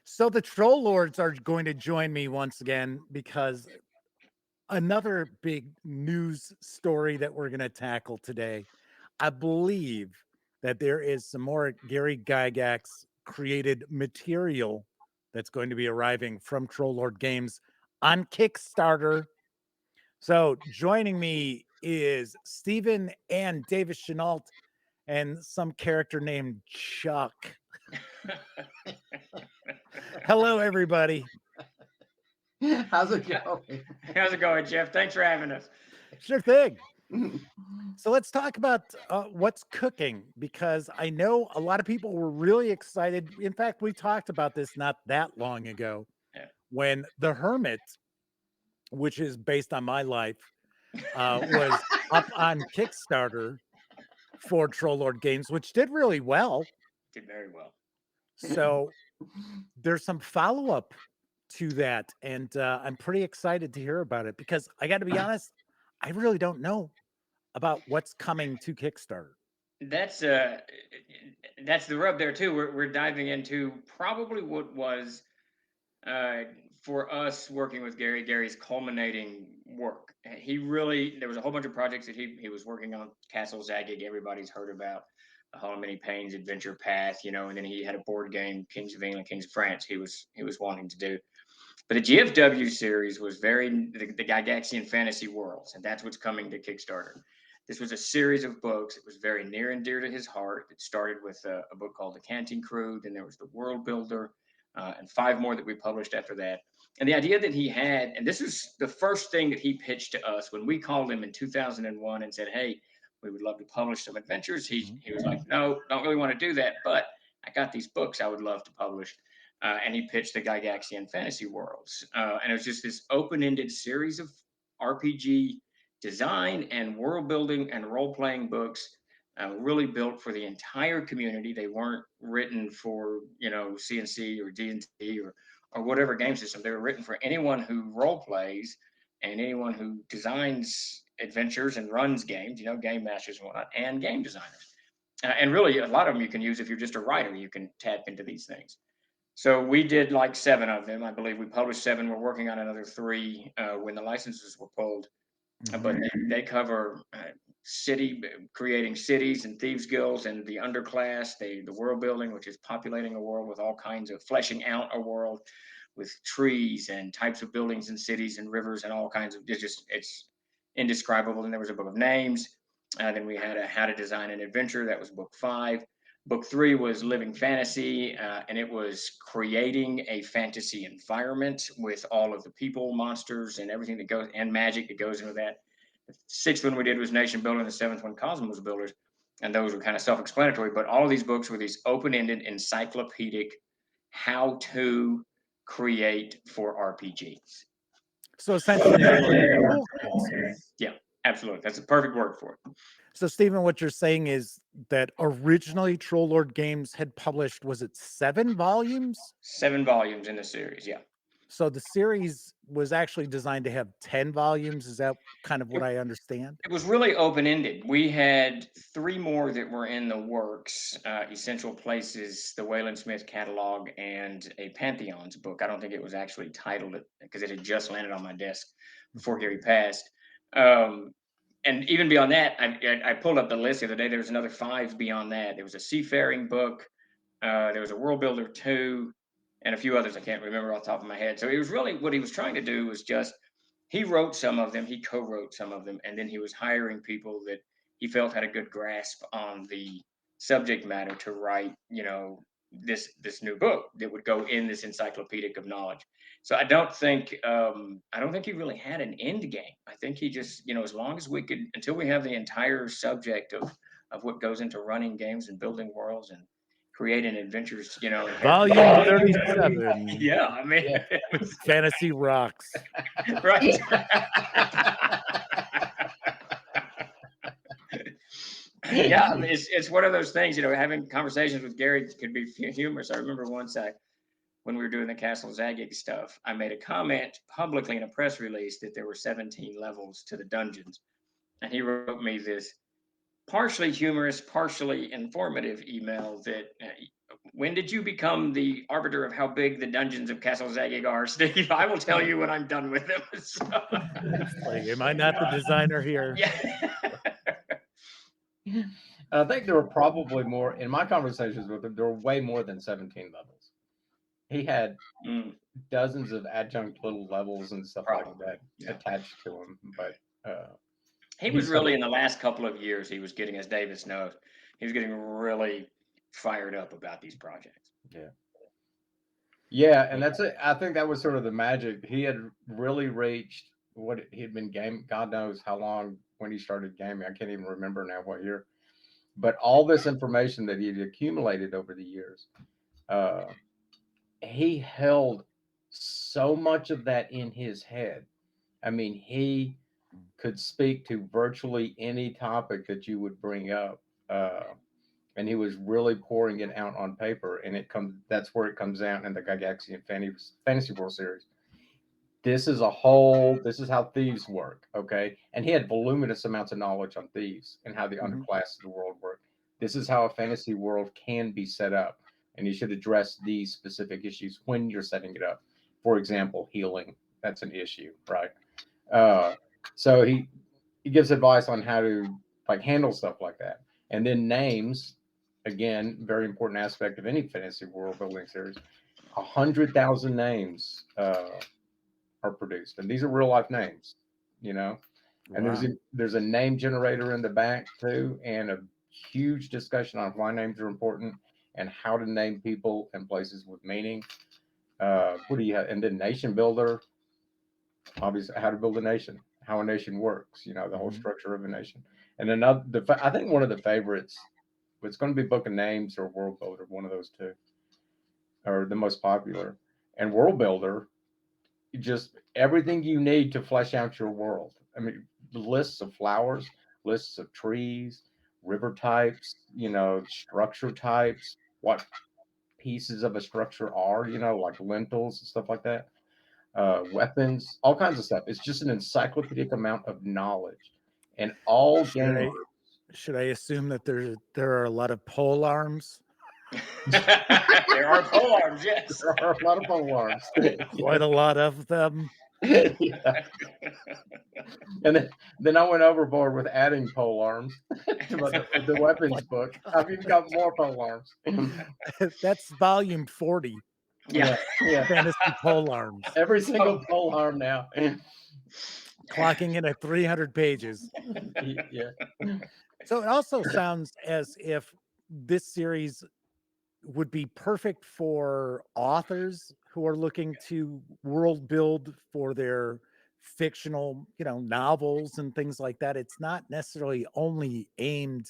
So the troll lords are going to join me once again because another big news story that we're going to tackle today. I believe that there is some more Gary Gygax created material that's going to be arriving from Troll Lord Games on Kickstarter. So joining me is Stephen and Davis Chenault and some character named Chuck. Hello, everybody. How's it Yeah. going? How's it going, Jeff? Thanks for having us. Sure thing. So let's talk about what's cooking because I know a lot of people were really excited. In fact, we talked about this not that long ago Yeah. when the Hermit, which is based on my life, was up on Kickstarter for Troll Lord Games, which did really well. Did very well. So there's some follow up to that, and I'm pretty excited to hear about it because I got to be honest, I really don't know about what's coming to Kickstarter. That's uh that's the rub there too. We're diving into probably what was uh for us working with Gary's culminating work. He really there was a whole bunch of projects that he was working on. Castle Zygag, everybody's heard about. Home Many Pains Adventure Path, and then he had a board game, Kings of England, Kings of France. He was wanting to do. But the GFW series was the Gygaxian Fantasy Worlds, and that's what's coming to Kickstarter. This was a series of books. It was very near and dear to his heart. It started with a book called The Canting Crew, then there was The World Builder, and five more that we published after that. And the idea that he had, and this is the first thing that he pitched to us when we called him in 2001 and said, "Hey, we would love to publish some adventures." He was like, "No, don't really want to do that, but I got these books I would love to publish." And he pitched the Gygaxian Fantasy Worlds. And it was just this open ended series of RPG design and world building and role playing books. Really built for the entire community. They weren't written for CNC or D&D or whatever game system. They were written for anyone who role plays and anyone who designs adventures and runs games. Game masters and whatnot, and game designers. And really, a lot of them you can use if you're just a writer. You can tap into these things. So we did like seven of them. I believe we published seven. We're working on another three when the licenses were pulled. But Mhm. they cover city creating cities and thieves guilds and the underclass, the world building, which is populating a world with all kinds of fleshing out a world with trees and types of buildings and cities and rivers and all kinds of it's indescribable. And there was a book of names. Then we had a how to design an adventure. That was book five. Book three was living fantasy, and it was creating a fantasy environment with all of the people, monsters, and everything that goes and magic that goes into that. The sixth one we did was nation building. The seventh one, Cosmos Builders, and those were kind of self-explanatory. But all of these books were these open-ended, encyclopedic how-to create for RPGs. So essentially, they were toolkits. Yeah, absolutely. That's the perfect word for it. So, Stephen, what you're saying is that originally Troll Lord Games had published, was it 7 volumes? 7 volumes in the series. Yeah. So the series was actually designed to have 10 volumes. Is that kind of what It, I understand? it was really open ended. We had three more that were in the works: Essential Places, the Wayland Smith catalog, and a Pantheons book. I don't think it was actually titled it because it had just landed on my desk before Gary passed. Um, and even beyond that, I pulled up the list the other day. There was another five beyond that. There was a seafaring book. There was a World Builder 2, and a few others I can't remember off the top of my head. So it was really what he was trying to do was just he wrote some of them, he co-wrote some of them, and then he was hiring people that he felt had a good grasp on the subject matter to write, this new book that would go in this encyclopedic of knowledge. So I don't think he really had an end game. I think he just, as long as we could, until we have the entire subject of what goes into running games and building worlds and creating adventures, Volume 37, yeah, I mean, Yeah. it was Fantasy Rocks. right. Yeah, I mean, it's one of those things, having conversations with Gary could be humorous. I remember once when we were doing the Castle Zagig stuff, I made a comment publicly in a press release that there were 17 levels to the dungeons. And he wrote me this partially humorous, partially informative email that when did you become the arbiter of how big the dungeons of Castle Zygag are, Steve? I will tell you when I'm done with them. So, It's like, am I not the designer here? yeah. I think there were probably more in my conversations with him. There were way more than 17 levels. He had dozens of adjunct little levels and stuff like that attached to him. But he was really in the last couple of years. He was getting, as Davis knows, he was getting really fired up about these projects. Yeah, and that's it. I think that was sort of the magic. He had really reached what he had been gaming. God knows how long when he started gaming. I can't even remember now what year. But all this information that he had accumulated over the years, he held so much of that in his head. I mean, he could speak to virtually any topic that you would bring up. And he was really pouring it out on paper, and that's where it comes out in the Gygaxian Fantasy World series. This is how thieves work, okay? And he had voluminous amounts of knowledge on thieves and how the underclass of the world work. This is how a fantasy world can be set up, and you should address these specific issues when you're setting it up. For example, healing, that's an issue, right? So he gives advice on how to handle stuff like that. And then names, again, very important aspect of any fantasy world building series. 100,000 names are produced, and these are real life names, And there's a name generator in the back too, and a huge discussion on why names are important and how to name people and places with meaning. What do you have? And then nation builder, obviously, how to build a nation, how a nation works, the whole structure of a nation. And I think one of the favorites, it's going to be Book of Names or World Builder, one of those two, are the most popular. And World Builder, just everything you need to flesh out your world. I mean, lists of flowers, lists of trees, river types, structure types, what pieces of a structure are, like lintels and stuff like that. Weapons, all kinds of stuff. It's just an encyclopedic amount of knowledge, and all gamers. Should I assume that there are a lot of pole arms? There are pole arms, yes. There are a lot of pole arms. Quite a lot of them. Yeah. And then I went overboard with adding pole arms to the weapons book. I've even got more pole arms. That's volume 40. Yeah. Fantasy pole arms. Every single pole arm now. Clocking in at 300 pages. Yeah. So it also sounds as if this series would be perfect for authors who are looking to world build for their fictional, novels and things like that. It's not necessarily only aimed,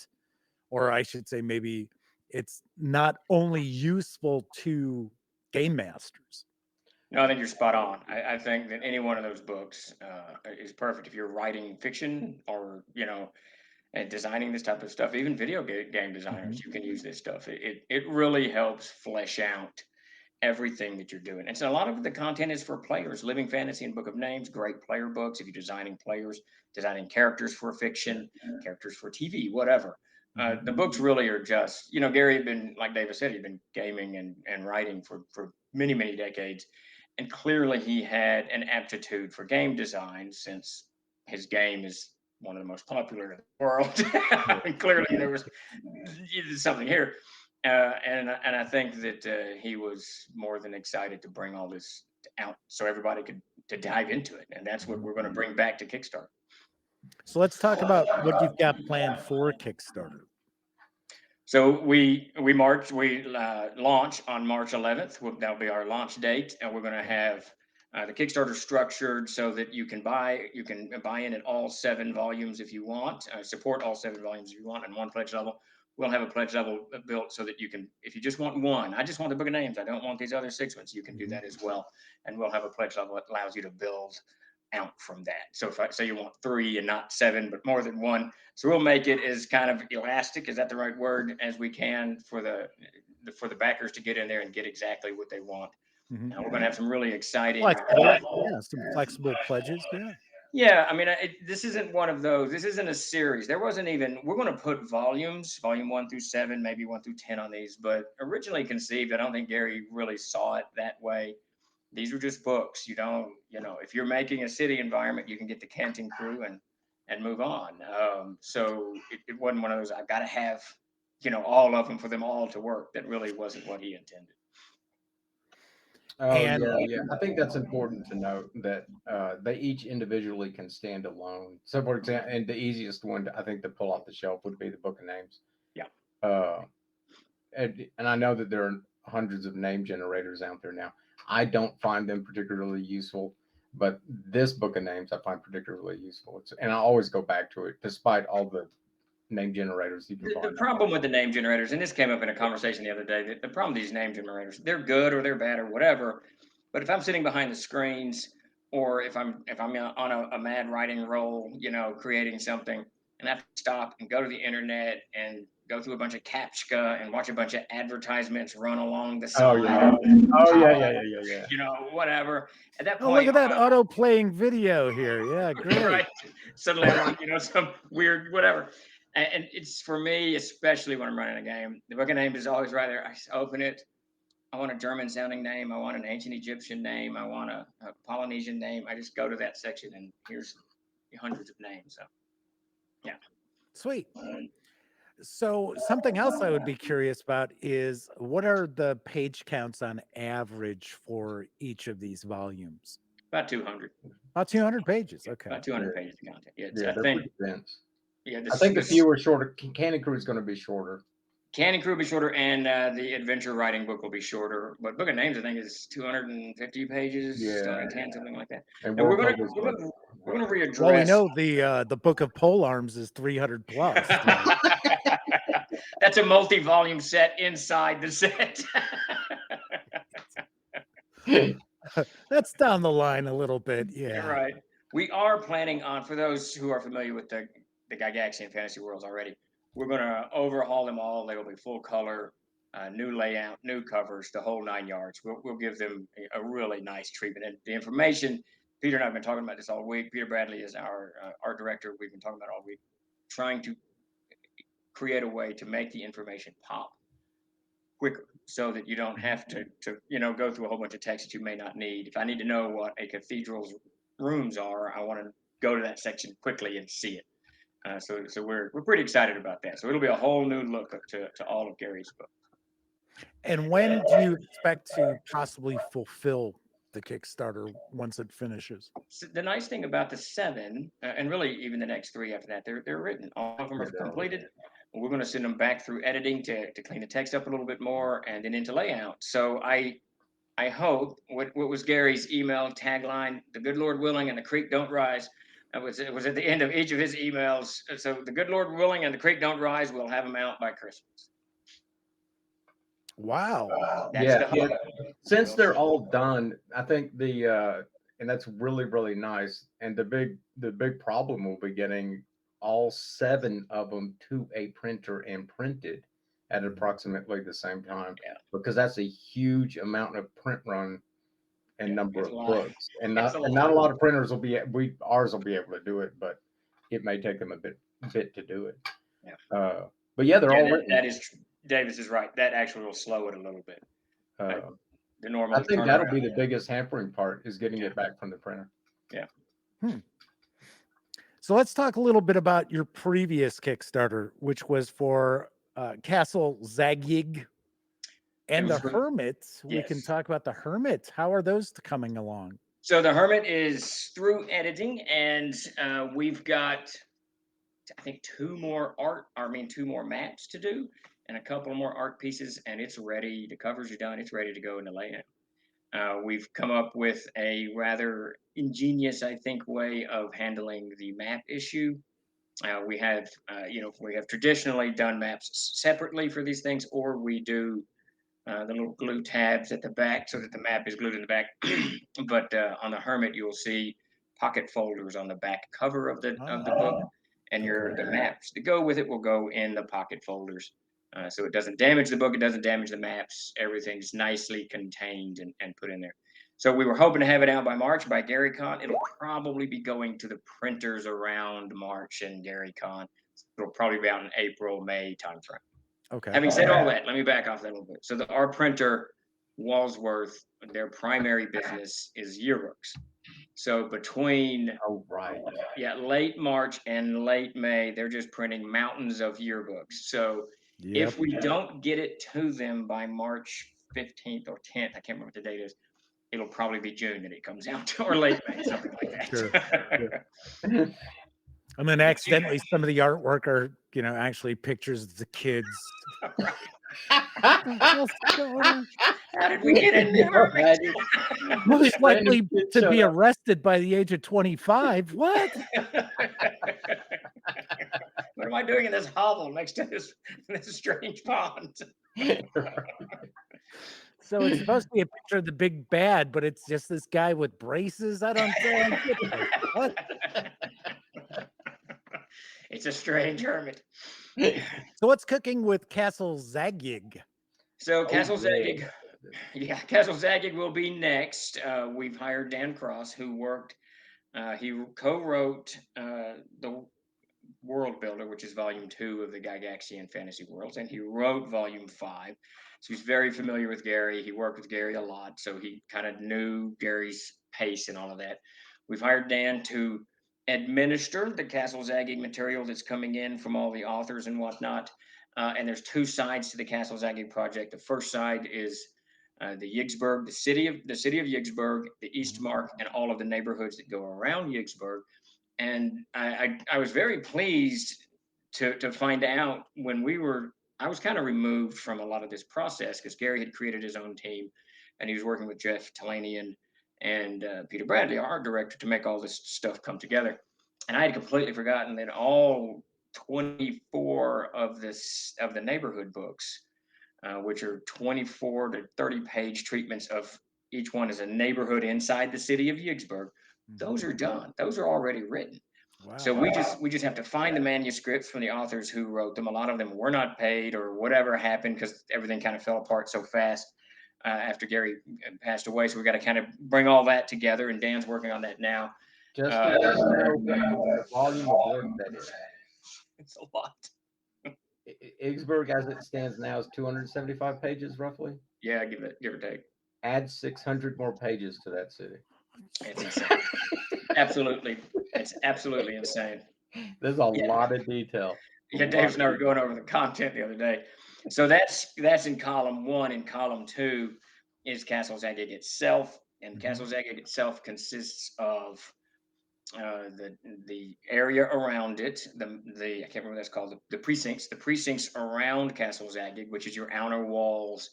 or I should say, maybe it's not only useful to game masters. No, I think you're spot on. I think that any one of those books is perfect if you're writing fiction or, and designing this type of stuff. Even video game designers, you can use this stuff. It really helps flesh out everything that you're doing. And so a lot of the content is for players. Living Fantasy and Book of Names, great player books. If you're designing players, designing characters for fiction, characters for TV, whatever. The books really are just, Gary had been, like David said, he'd been gaming and writing for many, many decades. And clearly he had an aptitude for game design since his game is one of the most popular in the world. And clearly there was something here. And I think that he was more than excited to bring all this out so everybody could to dive into it. And that's what we're going to bring back to Kickstarter. So let's talk about what you've got planned for Kickstarter. So we launch on March 11th. That'll be our launch date, and we're going to have the Kickstarter structured so that you can buy in at all 7 volumes if you want, support all 7 volumes if you want, and one pledge level. We'll have a pledge level built so that you can, if you just want one, I just want the Book of Names, I don't want these other 6 ones, you can do that as well. And we'll have a pledge level that allows you to build out from that. So if I say you want 3 and not 7, but more than 1, so we'll make it as kind of elastic, is that the right word, as we can for the backers to get in there and get exactly what they want. Now we're going to have some really exciting, some flexible pledges, yeah. Yeah, I mean, this isn't one of those. This isn't a series. There wasn't even. We're going to put volumes, volume 1 through 7, maybe 1 through 10 on these. But originally conceived, I don't think Gary really saw it that way. These were just books. You don't, if you're making a city environment, you can get the canting crew and move on. So it wasn't one of those. I've got to have, all of them for them all to work. That really wasn't what he intended. Oh And yeah. I think that's important to note that they each individually can stand alone. So, for example, and the easiest one I think to pull off the shelf would be the Book of Names. Yeah. Uh, and I know that there are hundreds of name generators out there now. I don't find them particularly useful, but this Book of Names I find particularly useful. And I always go back to it, despite all the name generators you can The find. problem with the name generators, and this came up in a conversation the other day, that the problem with these name generators, they're good or they're bad or whatever. But if I'm sitting behind the screens, or if I'm on a mad writing roll, creating something, and I have to stop and go to the internet and go through a bunch of CAPTCHA and watch a bunch of advertisements run along the Oh side, yeah. Oh yeah. whatever. At that oh, look point, at that auto playing video here. Yeah, great. right? Suddenly I'm on, some weird whatever. And it's for me, especially when I'm running a game. The Book of Names is always right there. I open it. I want a German sounding name. I want an ancient Egyptian name. I want a Polynesian name. I just go to that section and here's hundreds of names. So yeah. Sweet. So something else I would be curious about is what are the page counts on average for each of these volumes? About 200. About 200 pages. Okay. About 200 pages of content. Yeah, Yeah, I they're think. pretty dense. Yeah, I think a few are shorter. Canning Crew is going to be shorter. Canning Crew will be shorter, and the adventure writing book will be shorter. But Book of Names, I think, is 250 pages, Yeah. 210, something like that. And And we're we're gonna readdress. Well, we know the Book of Pole Arms is 300 plus. So. That's a multi-volume set inside the set. That's down the line a little bit. Yeah. Right. We are planning on, for those who are familiar with the Gygaxian Fantasy Worlds already, we're going to overhaul them all. They will be full color, new layout, new covers, the whole 9 yards. We'll give them a really nice treatment. And the information, Peter and I have been talking about this all week. Peter Bradley is our art director. We've been talking about it all week, trying to create a way to make the information pop quicker so that you don't have to go through a whole bunch of text that you may not need. If I need to know what a cathedral's rooms are, I want to go to that section quickly and see it. So we're pretty excited about that. So it'll be a whole new look to all of Gary's books. And when do you expect to possibly fulfill the Kickstarter once it finishes? So the nice thing about the 7, and really even the next 3 after that, they're written. All of them are completed. We're going to send them back through editing to clean the text up a little bit more, and then into layout. So I hope what was Gary's email tagline: "The good Lord willing, and the creek don't rise." It was at the end of each of his emails. So the good Lord willing, and the creek don't rise. We'll have them out by Christmas. Wow. That's the hope. Since they're all done, I think and that's really nice. And the big problem will be getting all 7 of them to a printer and printed at approximately the same time. Yeah. Because that's a huge amount of print run and number of books. And not a lot of printers ours will be able to do it, but it may take them a bit to do it. Yeah. But yeah, they're all written. That is Davis is right. That actually will slow it a little bit. The normal. I think that'll be the biggest hampering part is getting it back from the printer. Yeah. So let's talk a little bit about your previous Kickstarter, which was for Castle Zygag and the Hermit. We can talk about the Hermit. How are those coming along? So the Hermit is through editing, and we've got, I think, 2 more maps to do and a couple more art pieces, and it's ready. The covers are done. It's ready to go in the layout. We've come up with a rather ingenious, I think, way of handling the map issue. We have traditionally done maps separately for these things, or we do the little glue tabs at the back so that the map is glued in the back. But on the Hermit, you'll see pocket folders on the back cover of the book, and the maps that go with it will go in the pocket folders. So it doesn't damage the book, it doesn't damage the maps. Everything's nicely contained and put in there. So we were hoping to have it out by March, by GaryCon. It'll probably be going to the printers around March and GaryCon. It'll probably be out in April, May timeframe. Okay. Having said all that, let me back off that a little bit. So our printer, Walsworth, their primary business is yearbooks. So between late March and late May, they're just printing mountains of yearbooks. So if we don't get it to them by March 15th or 10th, I can't remember what the date is, it'll probably be June that it comes out, or late May, something like that. Sure. And then accidentally some of the artwork are, actually pictures of the kids. How did we get in there? Most likely to be arrested by the age of 25. What? What am I doing in this hovel next to this strange pond? So it's supposed to be a picture of the big bad, but it's just this guy with braces. I don't get it. What? It's a strange hermit. So what's cooking with Castle Zygag? So Castle Zygag, Castle Zygag will be next. We've hired Dan Cross, who worked. He co-wrote the World Builder, which is volume 2 of the Gygaxian Fantasy Worlds, and he wrote volume 5. So he's very familiar with Gary. He worked with Gary a lot, so he kind of knew Gary's pace and all of that. We've hired Dan to administer the Castle Zygag material that's coming in from all the authors and whatnot. And there's 2 sides to the Castle Zygag project. The first side is the Yigsburg, the city of Yigsburg, the Eastmark, and all of the neighborhoods that go around Yigsburg. And I was very pleased to find out when I was kind of removed from a lot of this process because Gary had created his own team and he was working with Jeff Talanian and Peter Bradley, our art director, to make all this stuff come together. And I had completely forgotten that all 24 of the neighborhood books, which are 24 to 30 page treatments of each one as a neighborhood inside the city of Yigsburg, those are done. Those are already written. Wow. So we just have to find the manuscripts from the authors who wrote them. A lot of them were not paid or whatever happened because everything kind of fell apart so fast after Gary passed away. So we got to kind of bring all that together, and Dan's working on that now. Just the volume of work that is. It's a lot. Yigsburg, as it stands now, is 275 pages roughly. Yeah, give or take. Add 600 more pages to that city. It's insane. Absolutely. It's absolutely insane. There's a lot of detail. Yeah, Dave's and I were going over the content the other day. So that's in column 1. In column 2 is Castle Zygag itself. And Castle Zygag itself consists of the area around it, the I can't remember what that's called, the precincts around Castle Zygag, which is your outer walls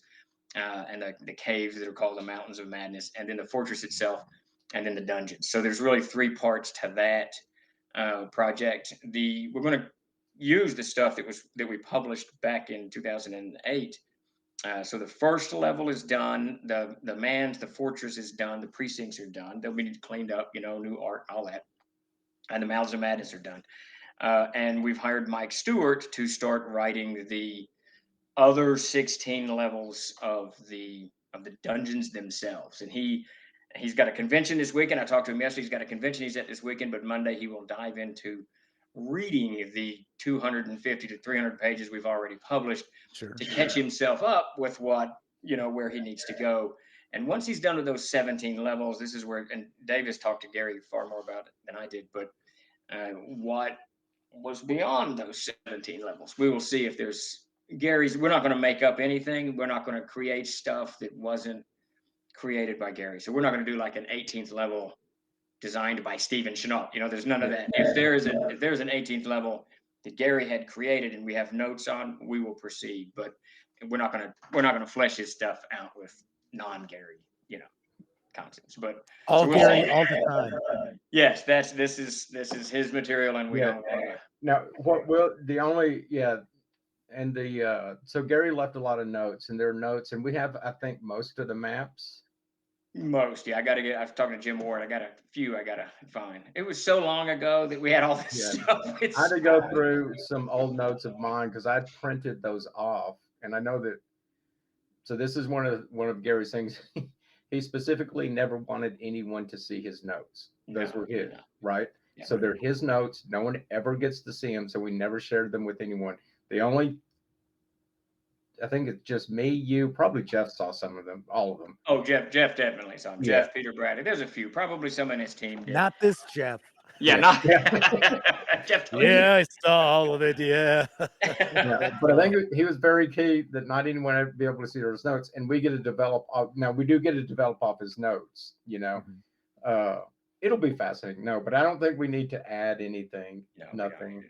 and the caves that are called the Mountains of Madness, and then the fortress itself, and then the dungeons. So there's really 3 parts to that project. We're going to use the stuff that we published back in 2008. So the first level is done. The fortress is done. The precincts are done. They'll be cleaned up, new art, all that. And the Mountains of Madness are done. And we've hired Mike Stewart to start writing the other 16 levels of the dungeons themselves. And he's got a convention this weekend. I talked to him yesterday. He's got a convention he's at this weekend, but Monday he will dive into reading the 250 to 300 pages we've already published to catch himself up with where he needs to go. And once he's done with those 17 levels, this is where, and Davis talked to Gary far more about it than I did, but what was beyond those 17 levels, we will see if there's we're not going to make up anything. We're not going to create stuff that wasn't created by Gary. So we're not going to do like an 18th level designed by Stephen Chenault. There's none of that. If there's an 18th level that Gary had created and we have notes on, we will proceed. But we're not gonna flesh his stuff out with non-Gary, concepts. But all Gary all the time. Yes, this is his material, and we don't. Now, and so Gary left a lot of notes, and there are notes, and we have, I think, most of the maps. Most, yeah. I was talking to Jim Ward. I got a few I gotta find. It was so long ago that we had all this stuff. I had to go through some old notes of mine because I printed those off, and I know that. So this is one of Gary's things. he specifically never wanted anyone to see his notes. Those were his, right? Yeah. So they're his notes. No one ever gets to see them. So we never shared them with anyone. The only, I think it's just me, you, probably Jeff saw some of them, all of them. Oh, Jeff definitely saw him. Yeah. Jeff, Peter Bradley. There's a few. Probably some in his team did. Not this Jeff. Yeah, Yeah. not Yeah. Jeff. Yeah, I saw all of it. Yeah. Yeah, but I think he was very key that not anyone would be able to see his notes, and we get to develop. Now we do get to develop off his notes. You know, it'll be fascinating. No, but I don't think we need to add anything. No, Nothing.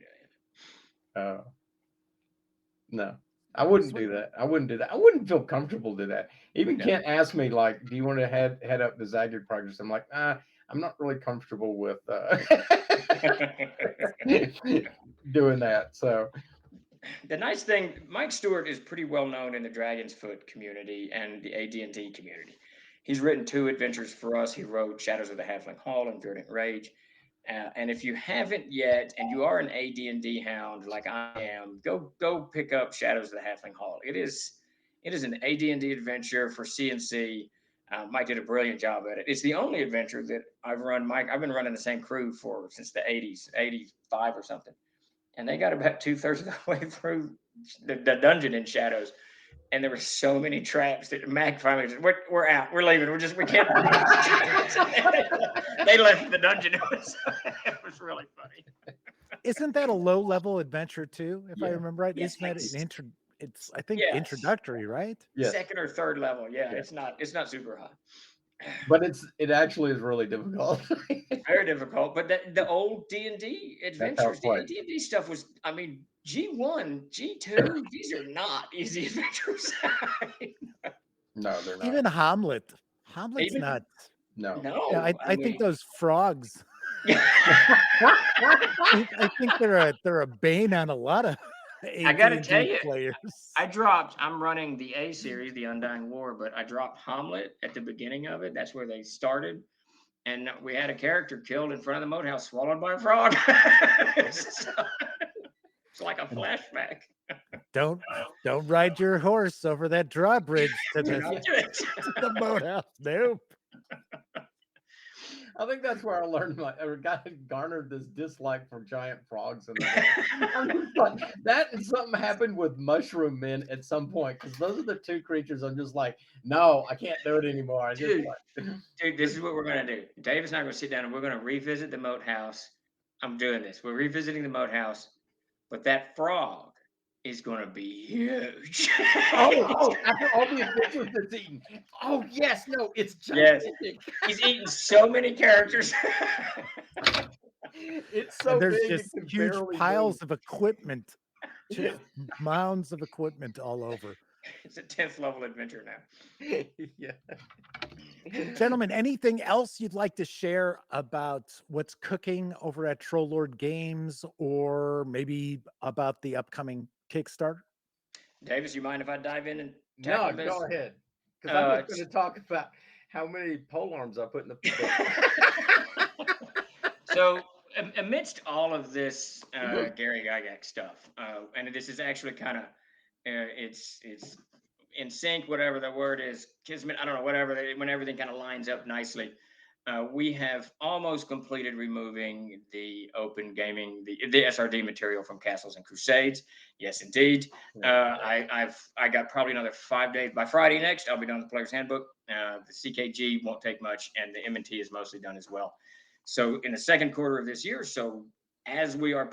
No, I wouldn't do that. I wouldn't do that. I wouldn't feel comfortable to do that. Even Kent asked me, like, do you want to head up the Zygag project? I'm like, I'm not really comfortable with doing that. So the nice thing, Mike Stewart is pretty well known in the Dragon's Foot community and the AD&D community. He's written 2 adventures for us. He wrote Shadows of the Halfling Hall and Verdant Rage. And if you haven't yet, and you are an AD&D hound like I am, go pick up Shadows of the Halfling Hall. It is an AD&D adventure for CNC. Mike did a brilliant job at it. It's the only adventure that I've run. I've been running the same crew since the 80s, 85 or something. And they got about 2/3 of the way through the dungeon in Shadows. And there were so many traps that Mac finally said, we're out. We're leaving. We can't. They left the dungeon. It was really funny. Isn't that a low-level adventure too, if I Yeah. remember right? Yes, Isn't that it's- it's I think Yes. introductory, right? yes, 2nd or 3rd level. Yeah, Yeah. it's not super high. but it actually is really difficult. Very difficult. But the old D&D adventures, the played. D&D stuff was, I mean, G1, G2, these are not easy adventures. No, they're not. Even Hamlet. Hamlet's Even- not. No. No, Yeah, I think those frogs. those. I think they're a bane on a lot of I gotta AD&D tell you, players. I'm running the A series, the Undying War, but I dropped Hamlet at the beginning of it. That's where they started. And we had a character killed in front of the moat house, swallowed by a frog. It's like a flashback. Don't ride your horse over that drawbridge to Do not do it. the boat house. Nope. I think that's where I learned garnered this dislike for giant frogs. And that and something happened with mushroom men at some point, because those are the 2 creatures I'm just like, no, I can't do it anymore. Dude, this is what we're gonna do. Davis and I are gonna sit down and we're gonna revisit the moat house. I'm doing this. We're revisiting the moat house, but that frog is gonna be huge. After all the adventures it's eaten. Oh yes, no, it's Yes. gigantic. He's eaten so many characters. It's so And there's big, just it can huge barely piles move. of equipment, just mounds of equipment all over. It's a 10th level adventure now. Yeah. Gentlemen, anything else you'd like to share about what's cooking over at Troll Lord Games, or maybe about the upcoming Kickstarter? Davis, you mind if I dive in and No, tackle this? go ahead. Because I'm just going to talk about how many pole arms I put in the book. So, amidst all of this Gary Gygax stuff, and this is actually kind of it's in sync, whatever the word is, kismet, I don't know, whatever, when everything kind of lines up nicely. We have almost completed removing the open gaming, the SRD material from Castles and Crusades. Yes, indeed. I got probably another 5 days. By Friday next, I'll be done with the Player's Handbook. The CKG won't take much, and the M&T is mostly done as well. So in the 2nd quarter of this year, so as we are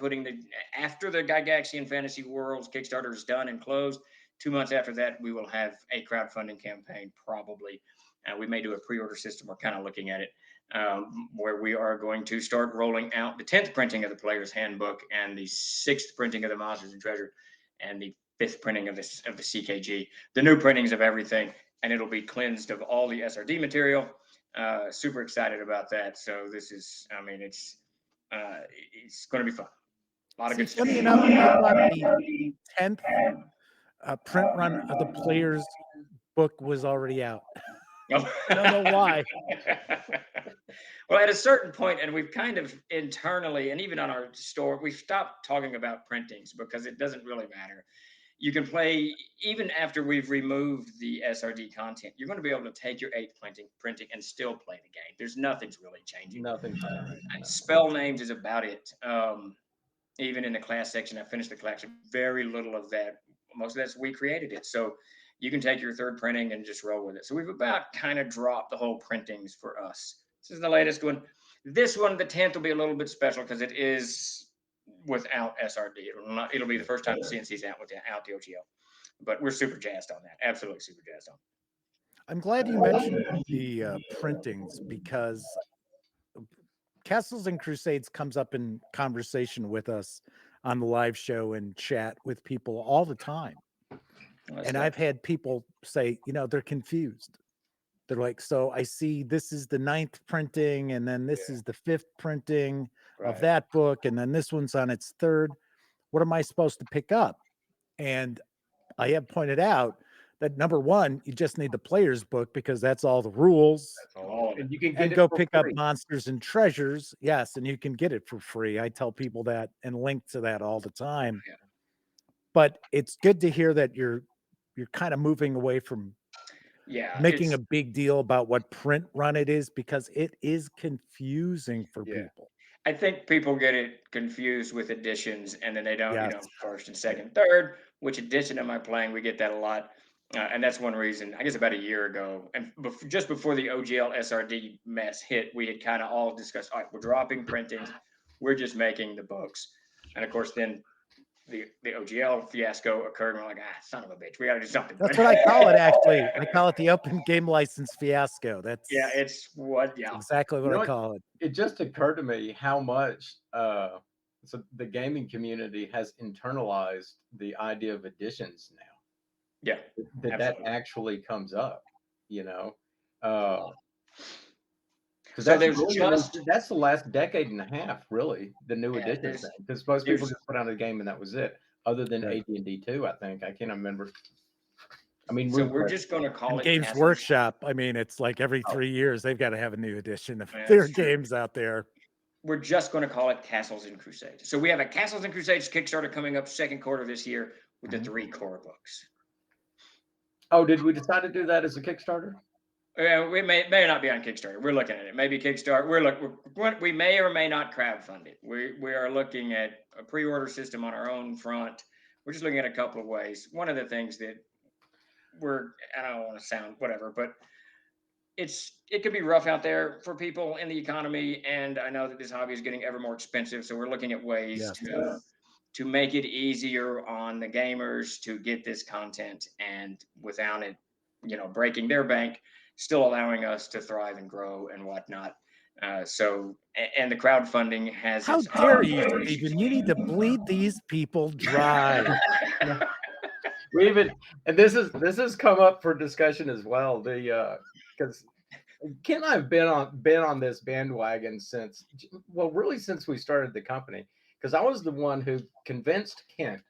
after the Gygaxian Fantasy Worlds Kickstarter is done and closed, 2 months after that, we will have a crowdfunding campaign probably. We may do a pre-order system. We're kind of looking at it, where we are going to start rolling out the 10th printing of the Player's Handbook and the 6th printing of the Monsters and Treasure and the 5th printing of the CKG, the new printings of everything, and it'll be cleansed of all the SRD material. Super excited about that. So this is, I mean, it's going to be fun. A lot of good stuff. Funny enough, I thought the 10th print run of the Player's book was already out. I don't know why. Well, at a certain point, and we've kind of internally, and even on our store, we've stopped talking about printings because it doesn't really matter. you can play even after we've removed the SRD content. You're going to be able to take your 8th printing and still play the game. There's nothing's really changing. Nothing changed. No. Spell names is about it. Even in the class section, I finished the collection. Very little of that. Most of that's we created it. So you can take your 3rd printing and just roll with it. So we've about kind of dropped the whole printings for us. This is the latest one. This one, the 10th, will be a little bit special because it is without SRD. It'll be the first time the CNC's out without the OGL. But we're super jazzed on that. Absolutely super jazzed on. I'm glad you mentioned the printings, because Castles and Crusades comes up in conversation with us on the live show and chat with people all the time. And I've had people say, they're confused. They're like, so I see this is the 9th printing, and then this is the 5th printing of that book, and then this one's on its 3rd. What am I supposed to pick up? And I have pointed out that, number one, you just need the player's book, because that's all the rules. And you can get and go pick up Monsters and Treasures. Yes, and you can get it for free. I tell people that and link to that all the time. Yeah. But it's good to hear that you're kind of moving away from making a big deal about what print run it is, because it is confusing for people. I think people get it confused with editions, and then they don't, Yes. 1st and 2nd, 3rd. Which edition am I playing? We get that a lot. And that's one reason, I guess about a year ago, and just before the OGL SRD mess hit, we had kind of all discussed, all right, we're dropping printings. We're just making the books. And of course, then the OGL fiasco occurred, and we're like, son of a bitch, we got to do something. That's what I call it, actually. I call it the open game license fiasco. That's it's what, exactly what I call it. It just occurred to me how much so the gaming community has internalized the idea of editions now. Yeah, that actually comes up, because so that's the last decade and a half, really, the new edition thing. Because most people just put out a game and that was it. Other than AD&D 2, I think. I can't remember. I mean, so we're just going to call it Games Castles. Workshop. I mean, it's like every 3 years they've got to have a new edition of their games out there. We're just going to call it Castles and Crusades. So we have a Castles and Crusades Kickstarter coming up 2nd quarter this year with the 3 core books. Oh, did we decide to do that as a Kickstarter? We may not be on Kickstarter. We're looking at it. Maybe Kickstarter. We may or may not crowdfund it. We are looking at a pre-order system on our own front. We're just looking at a couple of ways. One of the things that I don't want to sound whatever, but it could be rough out there for people in the economy, and I know that this hobby is getting ever more expensive. So we're looking at ways to make it easier on the gamers to get this content, and without it, breaking their bank, still allowing us to thrive and grow and whatnot. And the crowdfunding has. How dare you, Stephen? You need to bleed these people dry. And this has come up for discussion as well. Because Ken and I have been on this bandwagon since we started the company. Because I was the one who convinced Kent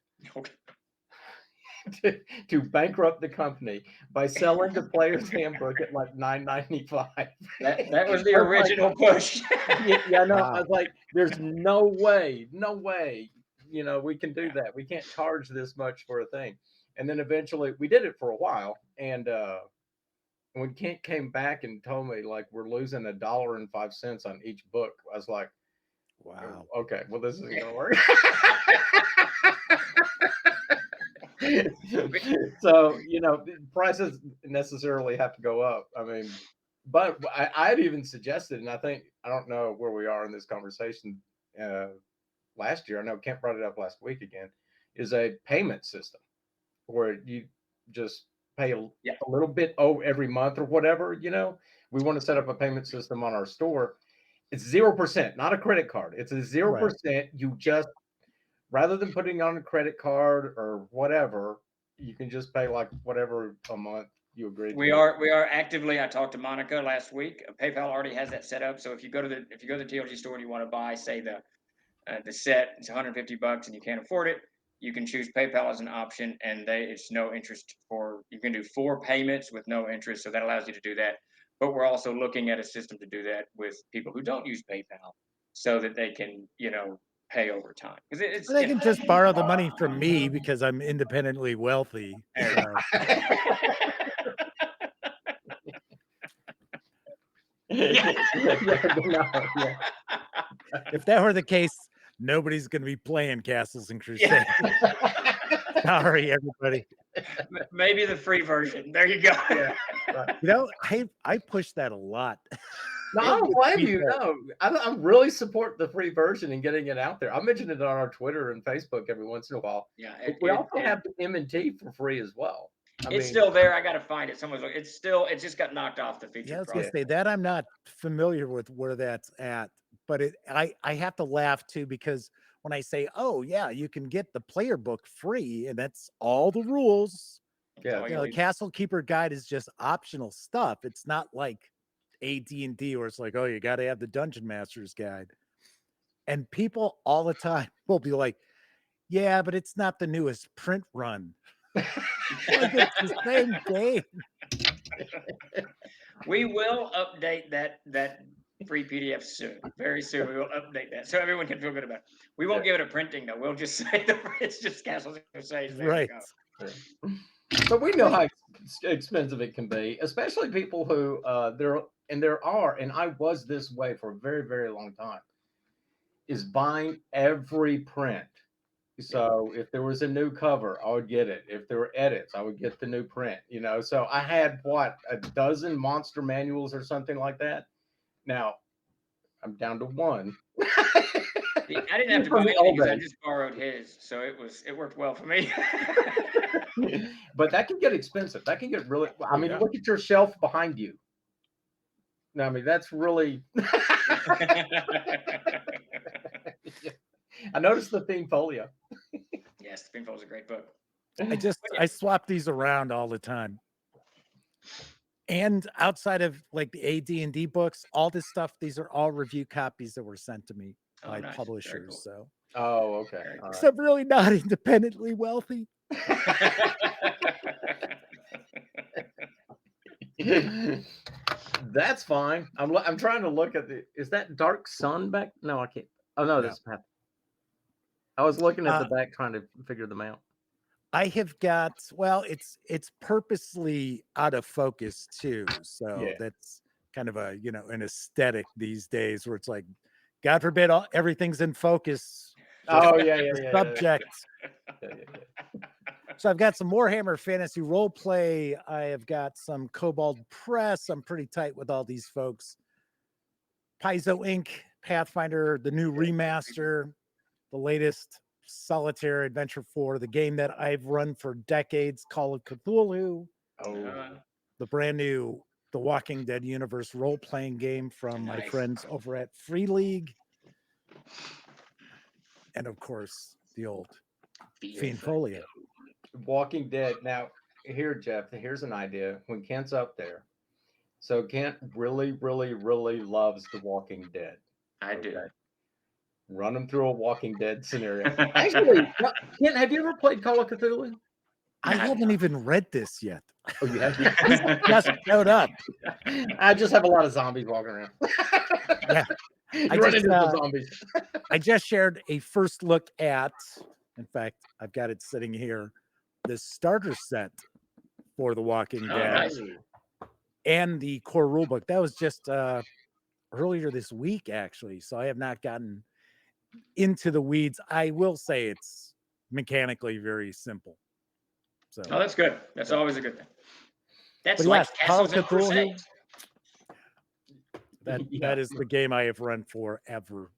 to bankrupt the company by selling the player's handbook at like $9.95. That was the original push. No, wow. I was like, there's no way, we can do that. We can't charge this much for a thing. And then eventually we did it for a while. And when Kent came back and told me, like, we're losing $1.05 on each book, I was like, wow, okay, well, this isn't gonna work. So prices necessarily have to go up. I mean, but I had even suggested, and I don't know where we are in this conversation last year. I know Kent brought it up last week again, is a payment system where you just pay a little bit every month or whatever. We want to set up a payment system on our store. It's 0%, not a credit card. It's a 0%. Right. You just, rather than putting on a credit card or whatever, you can just pay like whatever a month you agree. We are actively. I talked to Monica last week. PayPal already has that set up. So if you go to the TLG store and you want to buy, say the set, it's $150 and you can't afford it, you can choose PayPal as an option, and it's no interest you can do 4 payments with no interest. So that allows you to do that. But we're also looking at a system to do that with people who don't use PayPal, so that they can, pay over time because it's. They can just borrow the money from me because I'm independently wealthy. So. If that were the case, nobody's going to be playing Castles and Crusades. Sorry, everybody. Maybe the free version. There you go. You know, I push that a lot. No, I don't blame you. No, I really support the free version and getting it out there. I mention it on our Twitter and Facebook every once in a while. Yeah, we also have the M&T for free as well. It's still there. I got to find it. Someone's like, it's still. It just got knocked off the feature. Yeah, I was gonna say that I'm not familiar with where that's at, but I have to laugh too because when I say, oh yeah, you can get the player book free and that's all the rules. Yeah, you know, the Castle Keeper Guide is just optional stuff. It's not like AD&D where it's like, oh, you got to have the Dungeon Master's Guide. And people all the time will be like, yeah, but it's not the newest print run. Like it's the same game. We will update that free PDF soon. Very soon we will update that so everyone can feel good about it. We won't give it a printing though. We'll just say it's just Castles and Crusades. Right. So we know how expensive it can be, especially people who there are, and I was this way for a very, very long time, is buying every print. So if there was a new cover, I would get it. If there were edits, I would get the new print, you know. So I had what, a dozen monster manuals or something like that. Now I'm down to one. I didn't have to buy any because I just borrowed his, so it worked well for me. But that can get expensive. That can get really. I mean, look at your shelf behind you. No, I mean that's really. I noticed the theme folio. Yes, the theme folio is a great book. I swap these around all the time. And outside of like the AD&D books, all this stuff, these are all review copies that were sent to me by publishers. Cool. So. Oh, okay. Because I'm really not independently wealthy. That's fine. I'm trying to look at is that Dark Sun back? No, I can't. Oh no, that's Path. I was looking at the back trying to figure them out. I have got, well, it's purposely out of focus too. So that's kind of a, you know, an aesthetic these days where it's like, God forbid everything's in focus. Oh yeah. Subject. So I've got some Warhammer Fantasy role play. I have got some Kobold Press. I'm pretty tight with all these folks. Paizo Inc., Pathfinder, the new remaster, the latest Solitaire Adventure 4, the game that I've run for decades, Call of Cthulhu. The brand new The Walking Dead universe role-playing game from my friends over at Free League. And of course, the old Fiend Folio. Walking Dead. Now, here, Jeff, here's an idea. When Kent's up there, so Kent really, really, really loves The Walking Dead. I do. Run him through a Walking Dead scenario. Actually, Kent, have you ever played Call of Cthulhu? I haven't even read this yet. Oh, you have? Just showed up. I just have a lot of zombies walking around. Yeah. I just shared a first look at, in fact, I've got it sitting here, the starter set for The Walking Dead and the core rulebook. That was just earlier this week, actually. So I have not gotten into the weeds. I will say it's mechanically very simple. So that's good. That's always a good thing. That's like Castles and Crusades. That is the game I have run forever.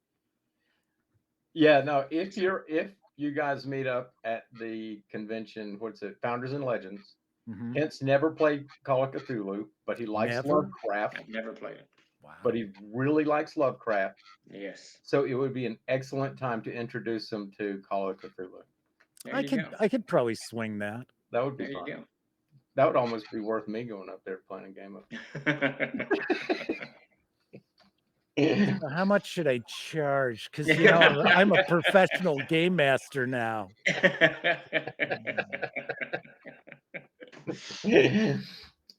Yeah, no, if you guys meet up at the convention, what's it, Founders and Legends, Kent's never played Call of Cthulhu, but he likes Lovecraft. I've never played it. Wow. But he really likes Lovecraft. Yes. So it would be an excellent time to introduce him to Call of Cthulhu. I could probably swing that. That would be fun. That would almost be worth me going up there playing a game of. How much should I charge? Because you know I'm a professional game master now.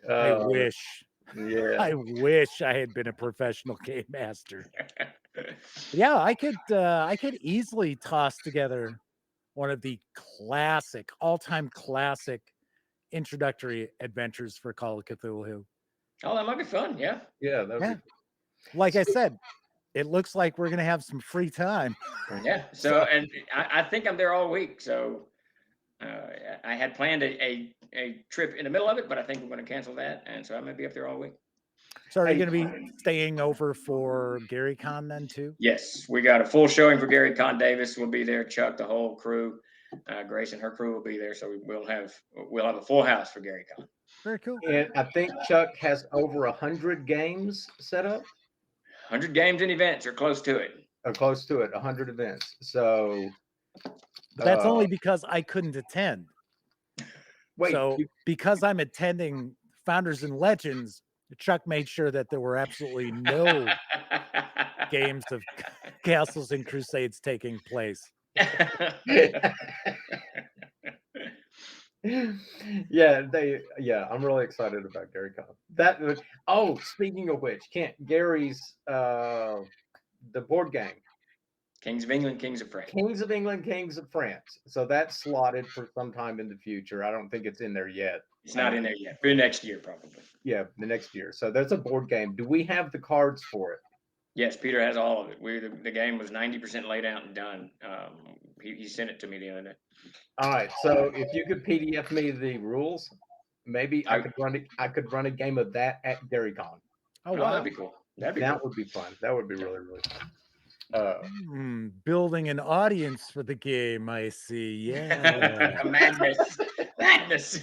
I wish. Yeah. I wish I had been a professional game master. Yeah, I could easily toss together one of the classic, all-time classic introductory adventures for Call of Cthulhu. Oh, that might be fun. Yeah. Yeah, that would Yeah. be Like I so- said, it looks like we're gonna have some free time. Yeah. So, and I think I'm there all week. So I had planned a trip in the middle of it, but I think we're going to cancel that. And so I may be up there all week. So are you Hey, gonna be staying over for Gary Con then too? Yes, we got a full showing for Gary. Con Davis will be there. Chuck, the whole crew, Grace and her crew will be there. So we'll have a full house for Gary Con. Very cool. and I think Chuck has over 100 games set up, 100 games and events or close to it. or close to it, 100 events. So But that's uh, only because I couldn't attend. wait, So because I'm attending Founders and Legends, Chuck made sure that there were absolutely no games of Castles and Crusades taking place. yeah, I'm really excited about Gary Con. Speaking of which, Gary's the board game. Kings of England, Kings of France. Kings of England, Kings of France. So that's slotted for some time in the future. I don't think it's in there yet. It's not in there yet. For next year, probably. Yeah, the next year. So that's a board game. Do we have the cards for it? Yes, Peter has all of it. The game was 90% laid out and done. He sent it to me the other day. All right. So if you could PDF me the rules, maybe I could run a game of that at GaryCon. Oh, Oh, wow. that'd be cool. That'd be That cool. would be fun. That would be really, really fun. Building an audience for the game, I see. Yeah. Madness. Madness.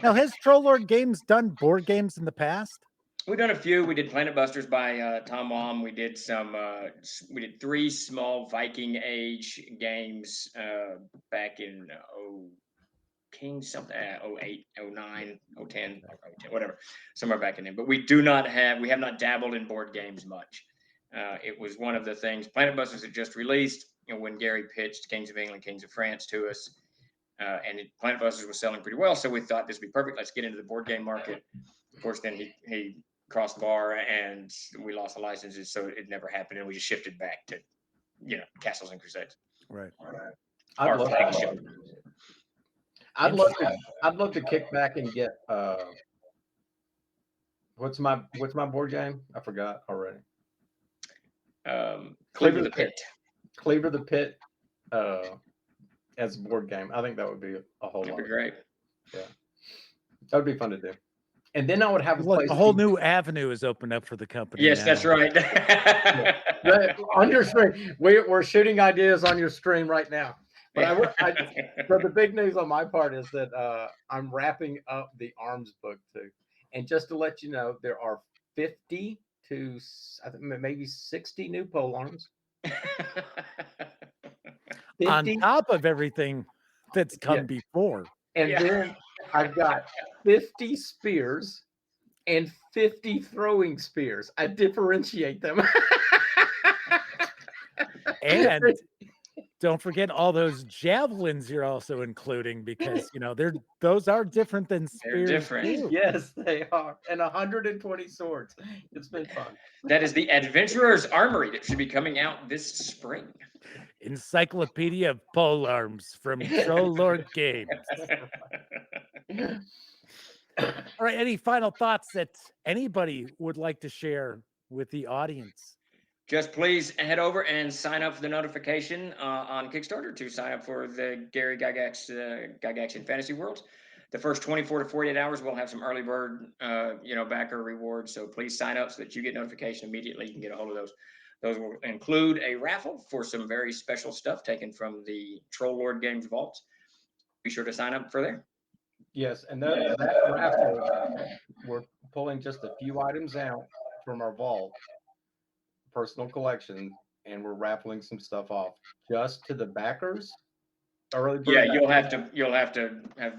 Now, has Troll Lord Games done board games in the past? We've done a few. We did Planet Busters by Tom Wom. We did we did 3 small Viking Age games back in King something 08, 09, 010, 010, whatever, somewhere back in there. But we have not dabbled in board games much. It was one of the things. Planet Busters had just released, when Gary pitched Kings of England, Kings of France to us, and Planet Busters was selling pretty well. So we thought this would be perfect. Let's get into the board game market. Of course, then he crossed the bar and we lost the licenses, so it never happened, and we just shifted back to Castles and Crusades. Right. I'd Our love flagship. to. I'd love to kick back and get what's my board game? I forgot already. Cleaver the Pit. Cleaver the Pit as a board game. I think that would be a whole That'd lot. be great. Yeah, that would be fun to do. And then I would have a Look, place. a whole new avenue is opened up for the company. Yes, now. that's right. On your stream, we're shooting ideas on your stream right now. But so the big news on my part is that I'm wrapping up the arms book too. And just to let you know, there are 50 to I think maybe 60 new pole arms. On 50, top of everything that's come before. and then I've got 50 spears and 50 throwing spears. I differentiate them. And don't forget all those javelins you're also including, because those are different than spears. They're different. too. Yes, they are. And 120 swords. It's been fun. That is the Adventurer's Armory that should be coming out this spring. Encyclopedia of pole arms from Troll Lord Games. All right, any final thoughts that anybody would like to share with the audience? Just please head over and sign up for the notification on Kickstarter to sign up for the Gary Gygax Gygaxian Fantasy Worlds. The first 24 to 48 hours, we'll have some early bird, backer rewards. So please sign up so that you get notification immediately. You can get a hold of those. Those will include a raffle for some very special stuff taken from the Troll Lord Games vaults. Be sure to sign up for there. Yes, and that raffle, we're pulling just a few items out from our vault, personal collection, and we're raffling some stuff off just to the backers. Early bird Yeah, backers. you'll have to have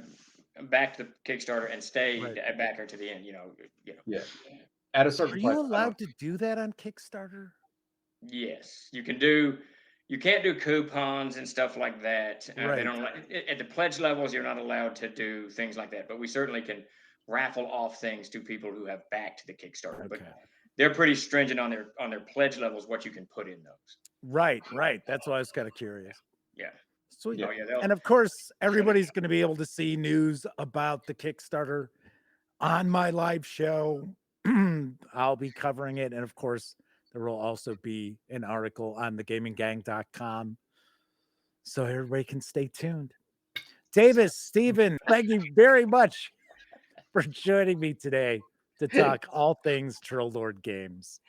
backed the Kickstarter and stay Right. a backer to the end. Yeah. At a certain Are price. you allowed to do that on Kickstarter? Yes, you can do. You can't do coupons and stuff like that. They Right. don't at the pledge levels. You're not allowed to do things like that. But we certainly can raffle off things to people who have backed the Kickstarter. But Okay. they're pretty stringent on their pledge levels, what you can put in those. Right. That's why I was kind of curious. Yeah. Sweet. Yeah. Oh yeah. And of course, everybody's going to be able to see news about the Kickstarter on my live show. I'll be covering it. And of course, there will also be an article on thegaminggang.com. So everybody can stay tuned. Davis, Stephen, thank you very much for joining me today to talk all things Troll Lord games.